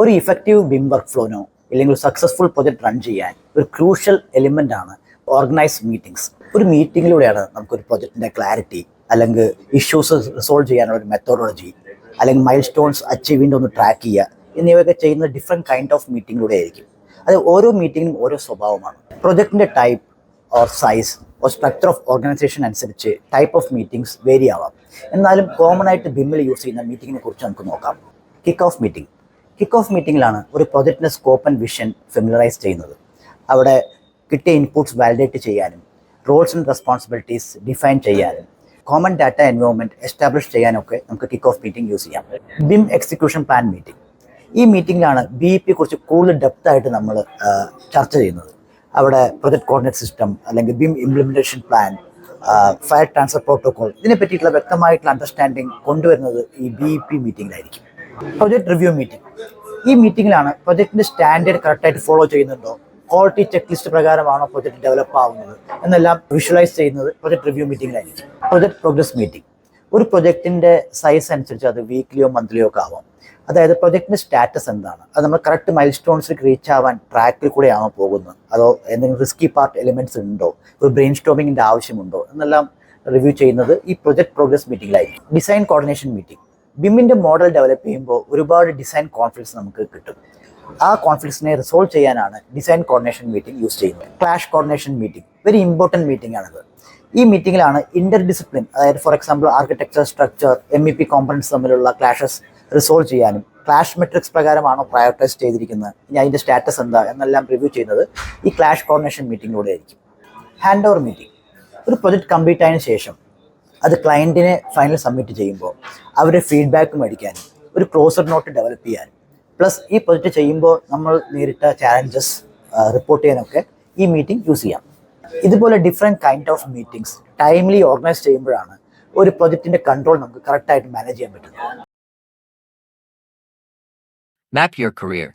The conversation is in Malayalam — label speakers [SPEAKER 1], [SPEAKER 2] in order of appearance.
[SPEAKER 1] ഒരു ഇഫക്റ്റീവ് ബിം വർക്ക് ഫ്ലോനോ അല്ലെങ്കിൽ സക്സസ്ഫുൾ പ്രൊജക്ട് റൺ ചെയ്യാൻ ഒരു ക്രൂഷ്യൽ എലിമെൻ്റ് ആണ് ഓർഗനൈസ്ഡ് മീറ്റിംഗ്സ്. ഒരു മീറ്റിങ്ങിലൂടെയാണ് നമുക്കൊരു പ്രൊജക്റ്റിൻ്റെ ക്ലാരിറ്റി അല്ലെങ്കിൽ ഇഷ്യൂസ് റിസോൾവ് ചെയ്യാനുള്ള ഒരു മെത്തോഡോളജി അല്ലെങ്കിൽ മൈൽ സ്റ്റോൺസ് അച്ചീവിൻ്റെ ഒന്ന് ട്രാക്ക് ചെയ്യുക എന്നിവയൊക്കെ ചെയ്യുന്ന ഡിഫറെൻറ്റ് കൈൻഡ് ഓഫ് മീറ്റിങ്ങിലൂടെ ആയിരിക്കും. അത് ഓരോ മീറ്റിങ്ങിനും ഓരോ സ്വഭാവമാണ്. പ്രൊജക്റ്റിൻ്റെ type or size or structure of organisation അനുസരിച്ച് ടൈപ്പ് ഓഫ് മീറ്റിംഗ്സ് വേരി ആവാം. എന്നാലും കോമൺ ആയിട്ട് ബിമ്മിൽ യൂസ് ചെയ്യുന്ന മീറ്റിങ്ങിനെ കുറിച്ച് നമുക്ക് നോക്കാം. Kick off meeting. Kick off മീറ്റിങ്ങിലാണ് ഒരു പ്രൊജക്റ്റിൻ്റെ സ്കോപ്പ് ആൻഡ് വിഷൻ ഫെമിലറൈസ് ചെയ്യുന്നത്. അവിടെ കിട്ടിയ ഇൻപുട്സ് വാലിഡേറ്റ് ചെയ്യാനും റോൾസ് ആൻഡ് റെസ്പോൺസിബിലിറ്റീസ് ഡിഫൈൻ ചെയ്യാനും കോമൺ ഡാറ്റ എൻവയോൺമെൻറ്റ് എസ്റ്റാബ്ലിഷ് ചെയ്യാനൊക്കെ നമുക്ക് കിക്ക് ഓഫ് മീറ്റിംഗ് യൂസ് ചെയ്യാം. BIM execution plan meeting. ഈ മീറ്റിങ്ങിലാണ് BEP കുറിച്ച് കൂടുതൽ ഡെപ്ത് ആയിട്ട് നമ്മൾ ചർച്ച ചെയ്യുന്നത്. അവിടെ പ്രൊജക്ട് കോർഡിനേറ്റ് സിസ്റ്റം അല്ലെങ്കിൽ BIM implementation plan, file transfer protocol ഇതിനെ പറ്റിയിട്ടുള്ള വ്യക്തമായിട്ടുള്ള അണ്ടർസ്റ്റാൻഡിങ് കൊണ്ടുവരുന്നത് ഈ BEP മീറ്റിങ്ങിലായിരിക്കും. Project review meeting. ഈ മീറ്റിങ്ങിലാണ് പ്രൊജക്റ്റിൻ്റെ സ്റ്റാൻഡേർഡ് കറക്റ്റായിട്ട് ഫോളോ ചെയ്യുന്നുണ്ടോ, ക്വാളിറ്റി ചെക്ക് ലിസ്റ്റ് പ്രകാരമാണോ പ്രൊജക്ട് ഡെവലപ്പ് ആവുന്നത് എന്നെല്ലാം വിഷ്വലൈസ് ചെയ്യുന്നത് പ്രൊജക്ട് റിവ്യൂ മീറ്റിങ്ങിലായിരിക്കും. Project progress meeting. ഒരു പ്രൊജക്റ്റിൻ്റെ സൈസ് അനുസരിച്ച് അത് വീക്ക്ലിയോ മന്ത്ലിയോ ഒക്കെ ആവാം. അതായത് പ്രൊജക്റ്റിൻ്റെ സ്റ്റാറ്റസ് എന്താണ്, അത് നമ്മൾ കറക്റ്റ് മൈൽ സ്റ്റോൺസിലേക്ക് റീച്ച് ആവാൻ ട്രാക്കിൽ കൂടെയാണോ പോകുന്നത്, അതോ എന്തെങ്കിലും റിസ്കി പാർട്ട് എലിമെൻറ്റ്സ് ഉണ്ടോ, ഒരു ബ്രെയിൻ സ്റ്റോമിങ്ങിൻ്റെ ആവശ്യമുണ്ടോ എന്നെല്ലാം റിവ്യൂ ചെയ്യുന്നത് ഈ പ്രൊജക്ട് പ്രോഗ്രസ് മീറ്റിങ്ങിലായിരിക്കും. Design coordination meeting. ബിമ്മിൻ്റെ മോഡൽ ഡെവലപ്പ് ചെയ്യുമ്പോൾ ഒരുപാട് ഡിസൈൻ കോൺഫ്ലിക്ട്സ് നമുക്ക് കിട്ടും. ആ കോൺഫ്ലിക്ട്സിനെ റിസോൾവ് ചെയ്യാനാണ് ഡിസൈൻ കോർഡിനേഷൻ മീറ്റിംഗ് യൂസ് ചെയ്യുന്നത്. Clash coordination meeting very important meeting ആണിത്. ഈ മീറ്റിങ്ങിലാണ് ഇൻ്റർ ഡിസിപ്ലിൻ, അതായത് for example architecture, structure, MEP components തമ്മിലുള്ള ക്ലാഷസ് റിസോൾവ് ചെയ്യാനും ക്ലാഷ് മെട്രിക്സ് പ്രകാരമാണോ പ്രയോറിറ്റൈസ് ചെയ്തിരിക്കുന്നത്, ഇനി അതിൻ്റെ സ്റ്റാറ്റസ് എന്താ എന്നെല്ലാം റിവ്യൂ ചെയ്യുന്നത് ഈ ക്ലാഷ് കോർഡിനേഷൻ മീറ്റിങ്ങിലൂടെ ആയിരിക്കും. Hand over meeting. ഒരു പ്രൊജക്ട് കംപ്ലീറ്റ് ആയതിനു ശേഷം അത് ക്ലയൻറ്റിനെ ഫൈനൽ സബ്മിറ്റ് ചെയ്യുമ്പോൾ അവരുടെ ഫീഡ്ബാക്ക് മേടിക്കാനും ഒരു ക്ലോസർ നോട്ട് ഡെവലപ്പ് ചെയ്യാനും പ്ലസ് ഈ പ്രൊജക്റ്റ് ചെയ്യുമ്പോൾ നമ്മൾ നേരിട്ട ചാലഞ്ചസ് റിപ്പോർട്ട് ചെയ്യാനൊക്കെ ഈ മീറ്റിംഗ് യൂസ് ചെയ്യാം. ഇതുപോലെ different kind of meetings timely organise ചെയ്യുമ്പോഴാണ് ഒരു പ്രൊജക്റ്റിൻ്റെ കൺട്രോൾ നമുക്ക് കറക്റ്റായിട്ട് മാനേജ് ചെയ്യാൻ പറ്റുന്നത്.
[SPEAKER 2] Map your career.